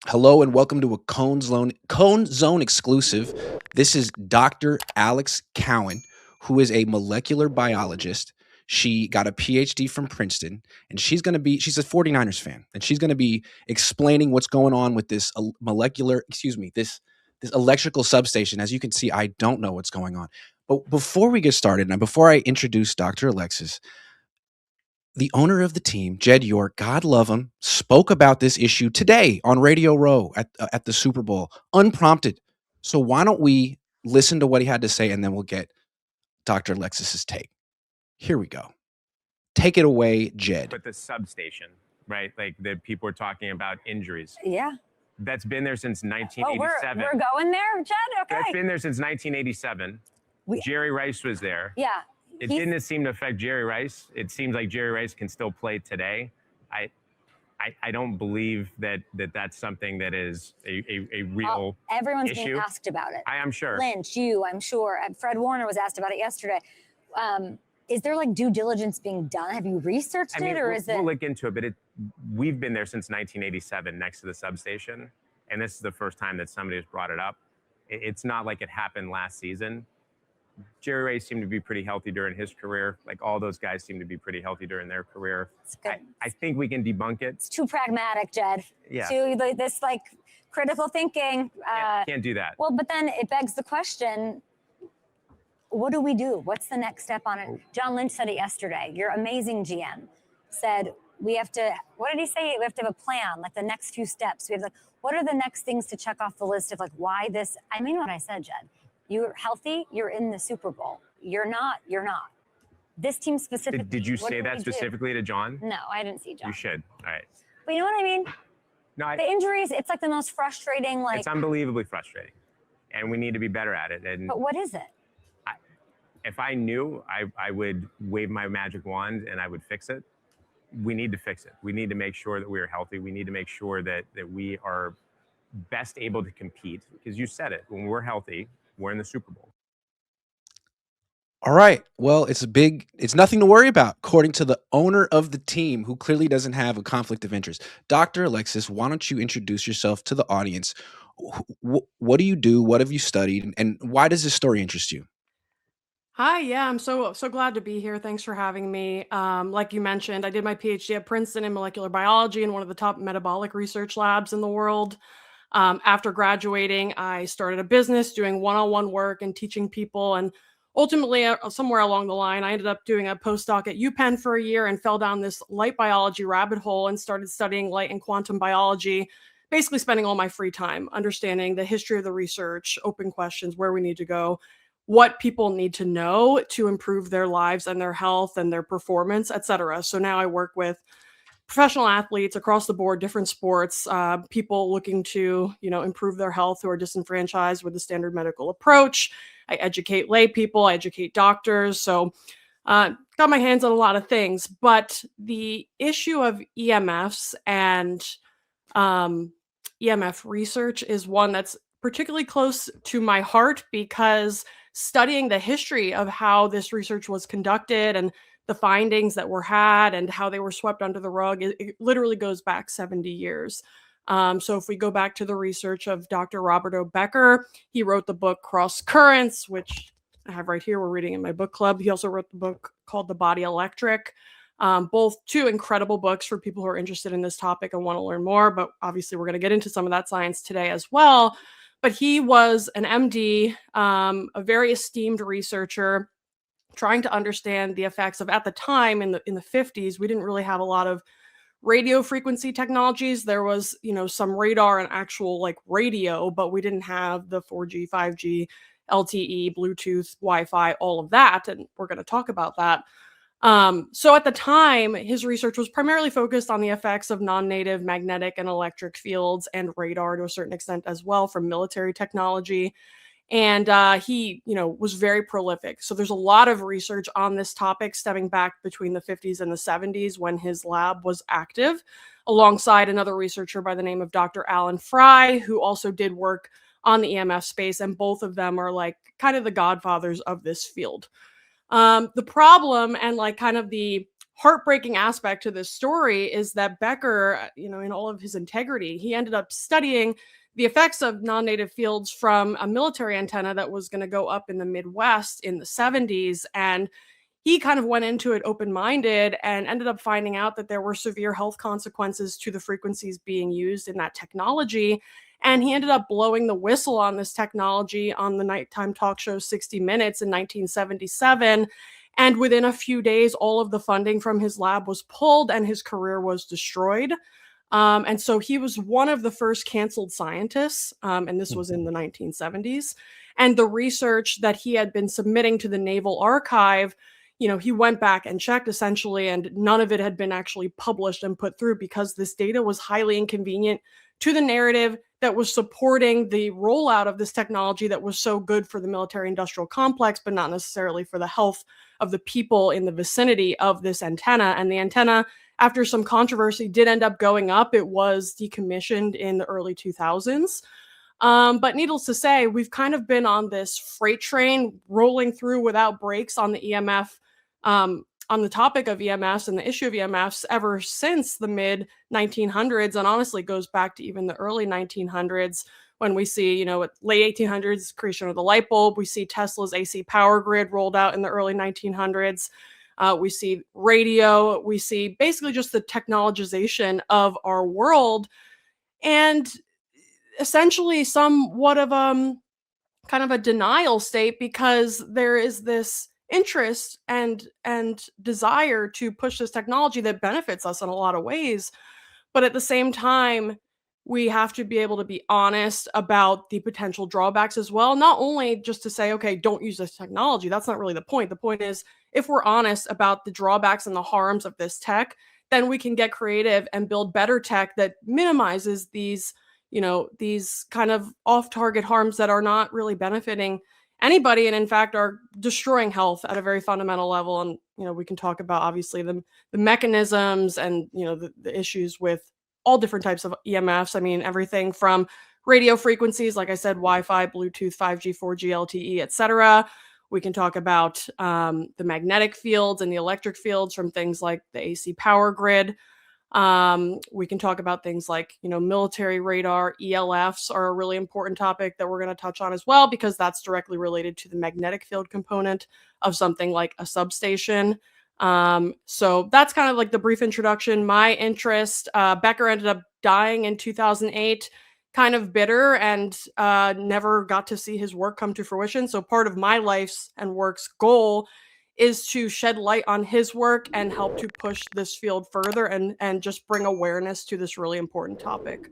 Hello and welcome to a Cone Zone exclusive. This is Dr. Alex Cowan, who is a molecular biologist. She got a PhD from Princeton, and she's a 49ers fan, and she's going to be explaining what's going on with this this electrical substation. As you can see, I don't know what's going on. But before we get started, and before I introduce Dr. Alexis, the owner of the team, Jed York, God love him, spoke about this issue today on Radio Row at the Super Bowl, unprompted. So why don't we listen to what he had to say, and then we'll get Dr. Alexis's take. Here we go. Take it away, Jed. But the substation, right? Like the people are talking about injuries. Yeah. That's been there since Oh, 1987. we're going there, Jed? That's Okay. been there since 1987. Jerry Rice was there. Yeah. It didn't seem to affect Jerry Rice. It seems like Jerry Rice can still play today. I don't believe that's something that is a real everyone's issue. being asked about it. I am sure. Lynch, you, I'm sure. Fred Warner was asked about it yesterday. Is there like due diligence being done? Have you researched it, or is it? We'll look into it, but we've been there since 1987 next to the substation, and this is the first time that somebody has brought it up. It's not like it happened last season. Jerry Rice seemed to be pretty healthy during his career. Like all those guys seem to be pretty healthy during their career. I think we can debunk it. It's too pragmatic, Jed. Yeah. This like critical thinking. Can't do that. Well, but then it begs the question, what do we do? What's the next step on it? John Lynch said it yesterday. Your amazing GM said we have to, what did he say? We have to have a plan, like the next few steps. We have like, what are the next things to check off the list of like why this? I mean what I said, Jed. You're healthy, you're in the Super Bowl. You're not. This team specifically. Did you say that specifically to John? No, I didn't see John. You should. All right. But you know what I mean? No, the injuries, it's like the most frustrating. Like it's unbelievably frustrating, and we need to be better at it. But what is it? If I knew, I would wave my magic wand and I would fix it. We need to fix it. We need to make sure that we are healthy. We need to make sure that we are best able to compete. Because you said it, when we're healthy, we're in the Super Bowl. All right. Well, it's nothing to worry about, according to the owner of the team, who clearly doesn't have a conflict of interest. Dr. Alexis, why don't you introduce yourself to the audience? What do you do? What have you studied? And why does this story interest you? Hi, yeah, I'm so glad to be here. Thanks for having me. Like you mentioned, I did my PhD at Princeton in molecular biology in one of the top metabolic research labs in the world. After graduating, I started a business doing one-on-one work and teaching people. And ultimately, somewhere along the line, I ended up doing a postdoc at UPenn for a year and fell down this light biology rabbit hole and started studying light and quantum biology, basically spending all my free time understanding the history of the research, open questions, where we need to go, what people need to know to improve their lives and their health and their performance, et cetera. So now I work with professional athletes across the board, different sports, people looking to, improve their health who are disenfranchised with the standard medical approach. I educate lay people, I educate doctors. So got my hands on a lot of things, but the issue of EMFs and EMF research is one that's particularly close to my heart because studying the history of how this research was conducted and the findings that were had and how they were swept under the rug, it literally goes back 70 years. So if we go back to the research of Dr. Robert O. Becker, he wrote the book Cross Currents, which I have right here. We're reading in my book club. He also wrote the book called The Body Electric. Both two incredible books for people who are interested in this topic and want to learn more. But obviously, we're going to get into some of that science today as well. But he was an MD, a very esteemed researcher, trying to understand the effects of, at the time in the 50s, we didn't really have a lot of radio frequency technologies. There was, some radar and actual like radio, but we didn't have the 4G, 5G, LTE, Bluetooth, Wi-Fi, all of that. And we're going to talk about that. So at the time, his research was primarily focused on the effects of non-native magnetic and electric fields and radar to a certain extent as well from military technology. And he, was very prolific. So there's a lot of research on this topic stemming back between the 50s and the 70s when his lab was active, alongside another researcher by the name of Dr. Alan Fry, who also did work on the EMF space. And both of them are like kind of the godfathers of this field. The problem and like kind of the heartbreaking aspect to this story is that Becker, in all of his integrity, he ended up studying the effects of non-native fields from a military antenna that was going to go up in the Midwest in the 70s. And he kind of went into it open-minded and ended up finding out that there were severe health consequences to the frequencies being used in that technology. And he ended up blowing the whistle on this technology on the nighttime talk show 60 Minutes in 1977. And within a few days, all of the funding from his lab was pulled and his career was destroyed. And so he was one of the first canceled scientists, and this was in the 1970s. And the research that he had been submitting to the Naval Archive, he went back and checked essentially, and none of it had been actually published and put through because this data was highly inconvenient to the narrative that was supporting the rollout of this technology that was so good for the military industrial complex, but not necessarily for the health of the people in the vicinity of this antenna. And the antenna, after some controversy, did end up going up. It was decommissioned in the early 2000s. But needless to say, we've kind of been on this freight train rolling through without brakes on the EMF, on the topic of EMFs and the issue of EMFs ever since the mid 1900s, and honestly goes back to even the early 1900s when we see, late 1800s creation of the light bulb. We see Tesla's AC power grid rolled out in the early 1900s. We see radio. We see basically just the technologization of our world, and essentially somewhat of kind of a denial state, because there is this interest and desire to push this technology that benefits us in a lot of ways. But at the same time, we have to be able to be honest about the potential drawbacks as well. Not only just to say, okay, don't use this technology. That's not really the point. The point is, if we're honest about the drawbacks and the harms of this tech, then we can get creative and build better tech that minimizes these kind of off-target harms that are not really benefiting anybody, and in fact are destroying health at a very fundamental level. And we can talk about obviously the mechanisms and the issues with all different types of EMFs. I mean, everything from radio frequencies, like I said, Wi-Fi, Bluetooth, 5G, 4G, LTE, etc. We can talk about the magnetic fields and the electric fields from things like the AC power grid. We can talk about things like, military radar. ELFs are a really important topic that we're going to touch on as well, because that's directly related to the magnetic field component of something like a substation. So that's kind of like the brief introduction. My interest, Becker ended up dying in 2008, kind of bitter, and never got to see his work come to fruition. So part of my life's and work's goal is to shed light on his work and help to push this field further and just bring awareness to this really important topic.